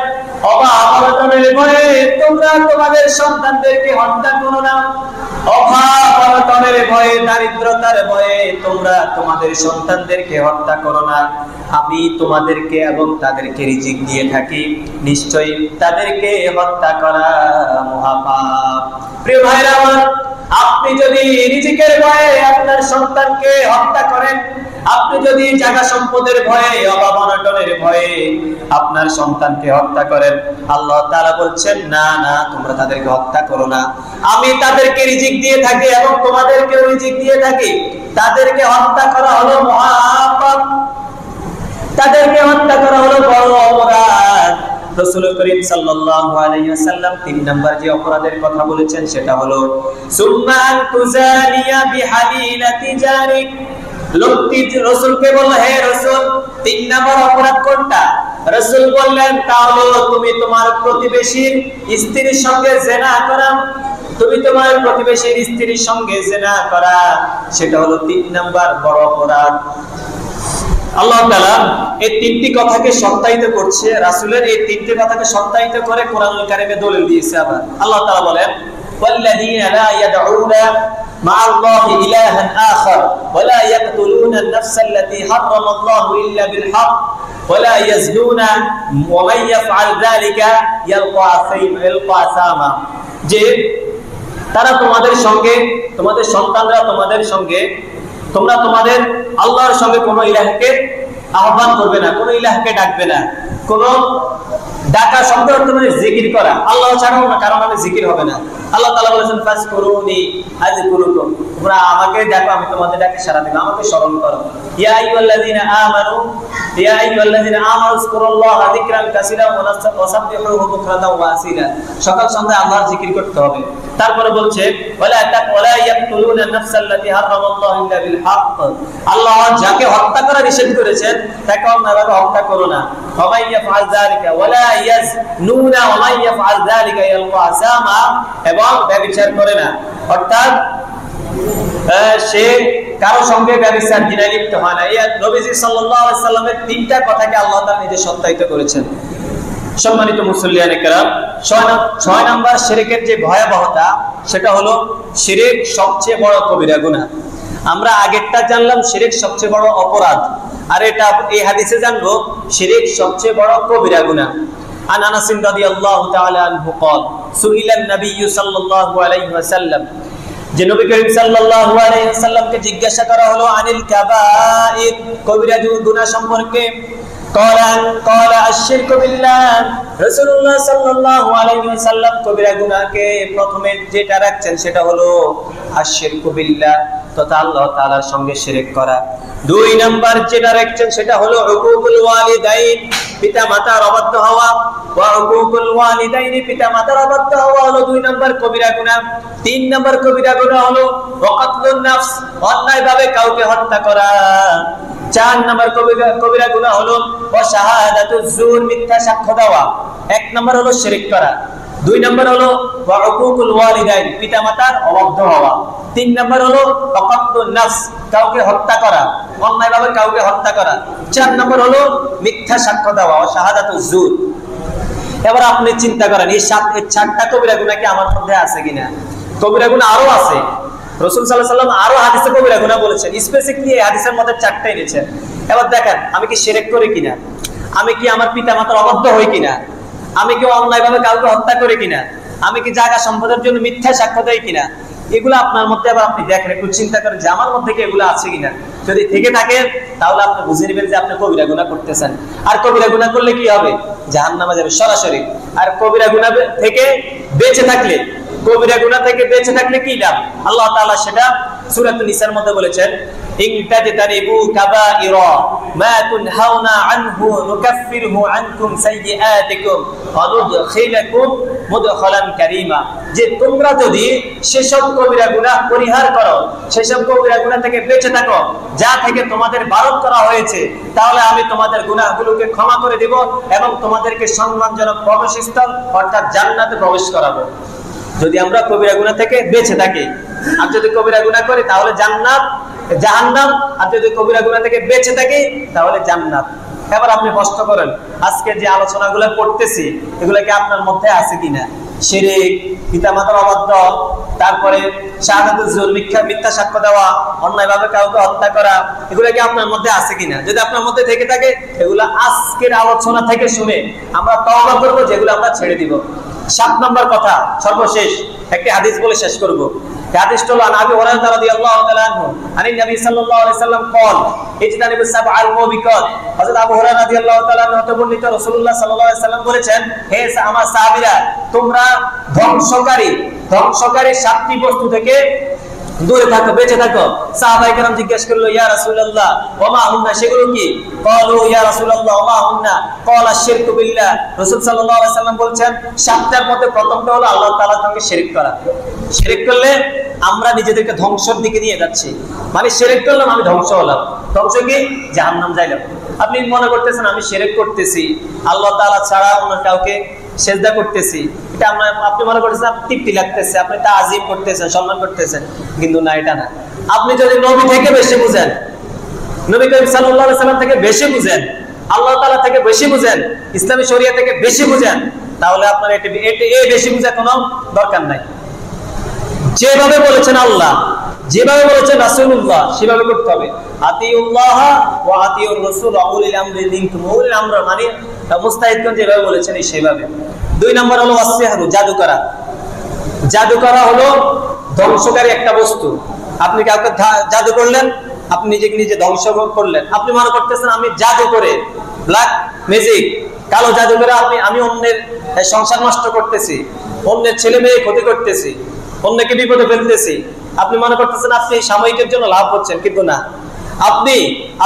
অভাব-অনটনের ভয়ে তোমরা তোমাদের সন্তানদেরকে হত্যা করো না অভাব-অনটনের ভয়ে দারিদ্রতার ভয়ে তোমরা তোমাদের সন্তানদেরকে হত্যা করো না আমি তোমাদেরকে এবং তাদেরকে রিজিক দিয়ে থাকি নিশ্চয়ই তাদেরকে হত্যা করা মহাপাপ প্রিয় ভাইরা আমার আপনি যদি রিজিকের ভয়ে আপনার সন্তানকে হত্যা করেন আপনি যদি জায়গা সম্পদের ভয়ে অভাব অনটনের ভয়ে আপনার সন্তানকে হত্যা করেন আল্লাহ তাআলা বলছেন না না তোমরা তাদেরকে হত্যা করো না আমি তাদেরকে রিজিক দিয়ে থাকি এবং তোমাদেরকেও রিজিক দিয়ে থাকি তাদেরকে হত্যা করা হলো মহাপাপ তাদেরকে হত্যা করা হলো বড় অপরাধ রাসূল করিম সাল্লাল্লাহু আলাইহি ওয়াসাল্লাম 3 নাম্বার যে অপরাধের কথা বলেছেন সেটা হলো সুম্মা আন তুজালিয়া বিহালিলাতি জারিক লোকটি রাসূলকে বলল হে রাসূল 3 নাম্বার অপরাধ কোনটা রাসূল বললেন তা হলো তুমি তোমার প্রতিবেশীর স্ত্রীর সঙ্গে জিনা করা তুমি তোমার প্রতিবেশীর স্ত্রীর সঙ্গে জিনা করা সেটা হলো 3 নাম্বার বড় অপরাধ আল্লাহ তাআলা এই তিনটি কথাকে সত্যায়িত করছে রাসূলের এই তিনটি কথাকে সত্যায়িত করে কোরআনুল কারীমে দলিল দিয়েছে আবার আল্লাহ তাআলা বলেন ওয়াল্লাযীনা লা ইয়াদউনা مع الله إلها آخر ولا يقتلون النفس التي حرم الله إلا بالحق ولا يزنون ومن يفعل ذلك يلقى أثاما যে তারা তোমাদের সঙ্গে, তোমাদের সন্তানরা তোমাদের সঙ্গে, তোমরা তোমাদের আল্লাহর সঙ্গে কোনো ইলাহকে আহ্বান করবে না, কোনো ইলাহকে ডাকবে না। কোনো ডাকা শব্দ অর্থ মানে জিকির করা, আল্লাহ ছাড়াও না কারণ আমি জিকির হবে না। আল্লাহ তাআলা বলেছেন ফাজকুরুনি আযকুরুকুম, তোমরা আমাকে ডাকো আমি তোমাদের ডাকে সাড়া দেব, আমাকে স্মরণ করো। ইয়া আইয়ুহাল্লাযীনা আমানু যকুরুল্লাহা যিকরান কাসীরান ওয়া সাব্বিহুহু বুকরাতাও ওয়া আসীলা, সকাল সন্ধ্যা আল্লাহর জিকির করতে হবে। তারপরে বলছে ওয়ালা ইয়াকতুলুনা নাফসাল্লাতী হারামাল্লাহু ইল্লা বিল হক, আল্লাহ যাকে হত্যা করা নিষেধ করেছেন তাকে অন্যায়ভাবে হত্যা করো না। ওয়া মান ইয়াফআল যালিকা ওয়ালা ইয়াজনুনা ওয়া মান ইয়াফআল যালিকা ইয়ালকা আসামা, এবং ব্যভিচার করে না, অর্থাৎ সে কারো সঙ্গে ব্যভিচার জিনায় লিপ্ত হয় না। এই নবীজি সাল্লাল্লাহু আলাইহি সাল্লামের তিনটা কথাকে আল্লাহ তাআলা নিজে সত্যায়িত করেছেন। সম্মানিত মুসল্লিয়ানে কেরাম, 6 নাম্বার শিরকের যে ভয়াবহতা সেটা হলো শিরক সবচেয়ে বড় কবিরা গুনাহ। আমরা আগেরটা জানলাম শিরক সবচেয়ে বড় অপরাধ, আর এটা এই হাদিসে জানবো শিরক সবচেয়ে বড় কবিরা গুনাহ। আন আনাস রাদিয়াল্লাহু তাআলা আনহু قال سئل النبي صلى الله عليه وسلم, যে নবী করিম সাল্লাল্লাহু আলাইহি ওয়াসাল্লামকে জিজ্ঞাসা করা হলো আনিল কাবাইর, কবিরা গুনাহ সম্পর্কে। قال الشرك بالله, রাসূলুল্লাহ সাল্লাল্লাহু আলাইহি ওয়াসাল্লাম কবিরা গুনাহকে প্রথমে যেটা রাখছেন সেটা হলো আশ-শিরকু বিল্লাহ, তথা আল্লাহ তাআলার সঙ্গে শিরক করা। 2 নাম্বার যেটা রাখছেন সেটা হলো হুকুকুল ওয়ালিদাইন, পিতামাতার অবাধ্য হওয়া। ওয়া হুকুকুল ওয়ালিদাইন, পিতামাতার অবাধ্য হওয়া হলো 2 নাম্বার কবিরা গুনাহ। 3 নাম্বার কবিরা গুনাহ হলো ওয়াকাতলুন নাফস, অন্যায়ভাবে কাউকে হত্যা করা। 4 নাম্বার কবিরা গুনাহ হলো ওয়া শাহাদাতুজ জুর, মিথ্যা সাক্ষ্য দেওয়া। 1 নাম্বার হলো শিরক করা, 2 নাম্বার হলো ওয়া হুকুকুল ওয়ালিদাইন, পিতামাতার অবাধ্য হওয়া। 3 নাম্বার হলো ওয়াকাতলুন নাফস, কাউকে হত্যা করা, অন্যায়ভাবে কাউকে হত্যা করা। 4 নাম্বার হলো মিথ্যা সাক্ষ্য দেওয়া ও শাহাদাতুজ জুর। এবার আপনি চিন্তা করেন এই 4টা কবিরা গুনাহ কি আমার মধ্যে আছে কিনা? কবিরা গুনাহ আরো আছে, রাসূল সাল্লাল্লাহু আলাইহি ওয়াসাল্লাম আরো হাদিসে কবিরা গুনাহ বলেছেন, স্পেসিফিকলি এই হাদিসের মধ্যে 4টা এনেছেন। এবার দেখেন আমি কি শিরক করি কিনা, আমি কি আমার পিতামাতার অবাধ্য হই কিনা, আমি কি অন্যায়ভাবে কাউকে হত্যা করি কিনা, আমি কি জায়গা সম্পদের জন্য মিথ্যা সাক্ষ্য দেই কিনা। এগুলো আপনার মধ্যে আবার আপনি দেখেন, একটু চিন্তা করেন যে আমার মধ্যে কি এগুলো আছে কিনা। যদি থেকে থাকে তাহলে আপনি বুঝে নেবেন যে আপনি কবিরা গুনাহ করতেছেন। আর কবিরা গুনাহ করলে কি হবে? জাহান্নামে যাবে সরাসরি। আর কবিরা গুনাহ থেকে বেঁচে থাকলে, কবিরা গুনাহ থেকে বেঁচে থাকলে কি লাভ? আল্লাহ তাআলা সেটা সূরাতুন নিসার মধ্যে বলেছেন, ইন তাজতানিবু কাবাইরা মা তুনহাউনা আনহু নুকাফফিরহু আনকুম সাইয়্যাতিকুম ওয়া নুদখিলুকুম মুদখালান কারীমা, যে তোমরা যদি সেসব কবিরা গুনাহ পরিহার করো, সেসব কবিরা গুনাহ থেকে বেঁচে থাকো যা থেকে তোমাদের বারণ করা হয়েছে, তাহলে আমি তোমাদের গুনাহগুলোকে ক্ষমা করে দেব এবং তোমাদেরকে সম্মানজনক প্রবেশস্থল অর্থাৎ জান্নাতে প্রবেশ করাবো। যদি আমরা কবিরা গুনাহ থেকে বেঁচে থাকি, আর যদি কবিরা গুনাহ করি তাহলে জান্নাত জাহান্নাম, আর যদি কবিরা গুনাহ থেকে বেঁচে থাকি তাহলে জান্নাত। এবার আপনি প্রশ্ন করেন আজকে যে আলোচনাগুলো করতেছি এগুলো কি আপনার মধ্যে আছে কিনা? শিরক, পিতামাতার অবাধ্য, তারপরে শাহাদাতুজ জুর, মিথ্যা সাক্ষ্য দেওয়া, অন্যায়ভাবে কাউকে হত্যা করা, এগুলো কি আপনার মধ্যে আছে কিনা? যদি আপনার মধ্যে থেকে থাকে এগুলো আজকের আলোচনা থেকে শুনে আমরা তওবা করব, যেগুলো আমরা ছেড়ে দিব। 7 নম্বর কথা সর্বশেষ একটি হাদিস বলে শেষ করব। হাদিসটা হলো আবু হুরায়রা রাদিয়াল্লাহু তাআলা আনহু আনি নবী সাল্লাল্লাহু আলাইহি সাল্লাম قال ইজতানিবুস সাবআল মুবিকাত। হযরত আবু হুরায়রা রাদিয়াল্লাহু তাআলা আনহু হতে বর্ণিত রাসূলুল্লাহ সাল্লাল্লাহু আলাইহি সাল্লাম বলেছেন, হে আমার সাহাবীরা, তোমরা ধ্বংসকারী 7টি বস্তু থেকে দূরে থাকো, বেঁচে থাকো। সাহাবায়ে কেরাম জিজ্ঞেস করলো, ইয়া রাসূলুল্লাহ ওয়া মা হুন্না, সেগুলো কি? ক্বালু ইয়া রাসূলুল্লাহ ওয়া মা হুন্না ক্বালা আশ-শিরকু বিল্লাহ। রাসূল সাল্লাল্লাহু আলাইহি সাল্লাম বলেন 7টার মধ্যে প্রথমটা হলো আল্লাহ তাআলার সঙ্গে শিরক করা। শিরক করলে আমরা নিজেদেরকে ধ্বংসের দিকে নিয়ে যাচ্ছি, মানে শিরক করলাম আমি ধ্বংস হলাম। ধ্বংস কি? জাহান্নাম যাইলাম। আপনি মনে করতেছেন আমি শিরক করতেছি, আল্লাহ তাআলা ছাড়া অন্য কাউকে সেজদা করতেছি, এটা আপনি মনে করতেছেন আপনি তৃপ্তি লাগতেছে, আপনি তাজিম করতেছেন, সম্মান করতেছেন, কিন্তু না, এটা না। আপনি যদি নবী থেকে বেশি বুঝেন, নবী করিম সাল্লাল্লাহু আলাইহি সাল্লাম থেকে বেশি বুঝেন, আল্লাহ তাআলা থেকে বেশি বুঝেন, ইসলামী শরিয়া থেকে বেশি বুঝেন, তাহলে আপনার এই বেশি বুঝা কোনো দরকার নাই। যেভাবে বলেছেন আল্লাহ যেভাবে বলেছেন রাসূলুল্লাহ সেভাবে করতে হবে। আতিউল্লাহ ওয়া আতিউর রাসূল ওয়া উলিল আমরি মিনকুম। উলিল আমর মানে মুস্তাহিদগণ যেভাবে বলেছেন এই সেভাবে। 2 নম্বর হলো ওয়াসিহরু, জাদু করা। জাদু করা হলো ধ্বংসকারী একটা বস্তু। আপনি কাউকে জাদু করলেন, আপনি নিজেকে নিজে ধ্বংস করলেন। আপনি মনে করতেছেন আমি জাদু করে, ব্ল্যাক ম্যাজিক, কালো জাদু করে আমি অন্যের সংসার নষ্ট করতেছি, অন্যের ছেলে মেয়ে ক্ষতি করতেছি, অন্যকে বিপদে ফেলতেছি। আপনি মনে করতেছেন আপনি সাময়িকের জন্য লাভ হচ্ছেন, কিন্তু না, আপনি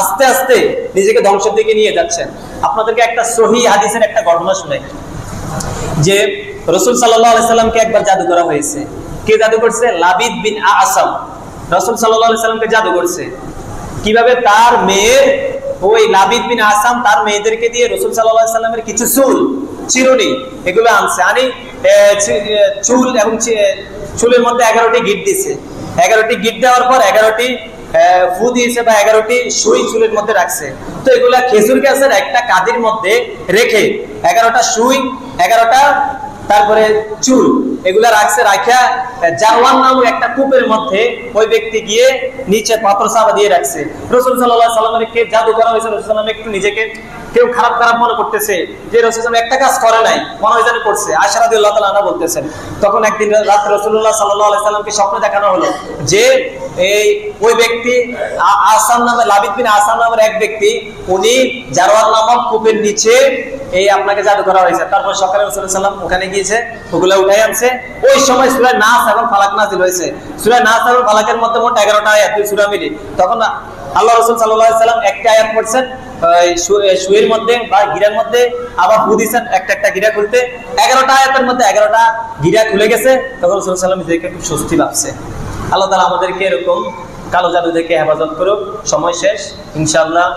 আস্তে আস্তে নিজেকে ধ্বংসের দিকে নিয়ে যাচ্ছেন। আপনাদেরকে একটা সহিহ হাদিসের একটা ঘটনা শুনাই যে রাসূল সাল্লাল্লাহু আলাইহি সাল্লামকে একবার জাদু করা হয়েছে। কে জাদু করছে? লাবিদ বিন আসাম রাসূল সাল্লাল্লাহু আলাইহি সাল্লামকে জাদু করছে। কিভাবে? তার মেয়ের, ওই লাবিদ বিন আসাম তার মেয়েদেরকে দিয়ে রাসূল সাল্লাল্লাহু আলাইহি সাল্লামের কিছু চুল, চিরুনি এগুলো আনছে, চুল এবং চুলের মধ্যে 11টি গিট দিছে। 11টি গিট দেওয়ার পর 11টি ফু দিয়েছে বা 11টি সুই চুলের মধ্যে রাখছে। তো এগুলা খেজুর গাছের একটা কাদির মধ্যে রেখে 11টা সুই, 11টা তারপরে চুল এগুলা রাখছে। রাখা জারওয়ান নামক একটা কূপের মধ্যে ওই ব্যক্তি গিয়ে নিচে পাথর চাপা দিয়ে রাখছে। রাসূল সাল্লাল্লাহু আলাইহি সাল্লামের কে জাদু করা হয়েছে, রাসূল সাল্লাল্লাহু আলাইহি সাল্লাম একটু নিজেকে কেউ খারাপ খারাপ মনে করতেছে যে রাসূল সাল্লাল্লাহু আলাইহি সাল্লাম একটা কাজ করে নাই, মনে হয় জানি করছে। আয়েশা রাদিয়াল্লাহু তাআলা আনহা বলতেছেন, তখন একদিন রাতে রাসূলুল্লাহ সাল্লাল্লাহু আলাইহি সাল্লামকে স্বপ্নে দেখানো হলো যে ওই ব্যক্তি আসাম নামে, লাবিদ বিন আসাম নামের এক ব্যক্তি, উনি জারওয়ান নামক কূপের নিচে আপনাকে জাদু করা হয়েছে। তারপর সকালে রাসূল সাল্লাল্লাহু আলাইহি সাল্লাম ওখানে গিয়েছে, ওগুলা উঠাই আনছে। ওই সময় সূরা নাস এবং ফালাক নাযিল হয়েছে। সূরা নাস এবং ফালাকের মধ্যে মোট 11টা আয়াত, দুই সূরা মিলে। তখন আল্লাহ রাসূল সাল্লাল্লাহু আলাইহি সাল্লাম একটা আয়াত পড়ছেন সুয়ের মধ্যে বা গিরার মধ্যে, আবার ফু দিয়েছেন একটা গিরা খুলতে। 11টা আয়াতের মধ্যে 11টা গিরা খুলে গেছে। তখন রাসূল সাল্লাল্লাহু আলাইহি সাল্লাম নিজেকে খুব স্বস্তি ভাবছে। আল্লাহ তাআলা আমাদেরকে এরকম কালো জাদু থেকে হেফাজত করুক। সময় শেষ, ইনশাআল্লাহ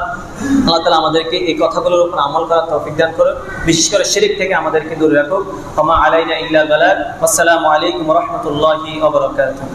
আল্লাহ তাআলা আমাদেরকে এই কথাগুলোর উপর আমল করার তৌফিক দান করুক, বিশেষ করে শিরক থেকে আমাদেরকে দূরে রাখুক। ওয়া মা আলাইনা ইল্লাল বালাগ। আসসালামু আলাইকুম ওয়া রাহমাতুল্লাহি ওয়া বারাকাতুহু।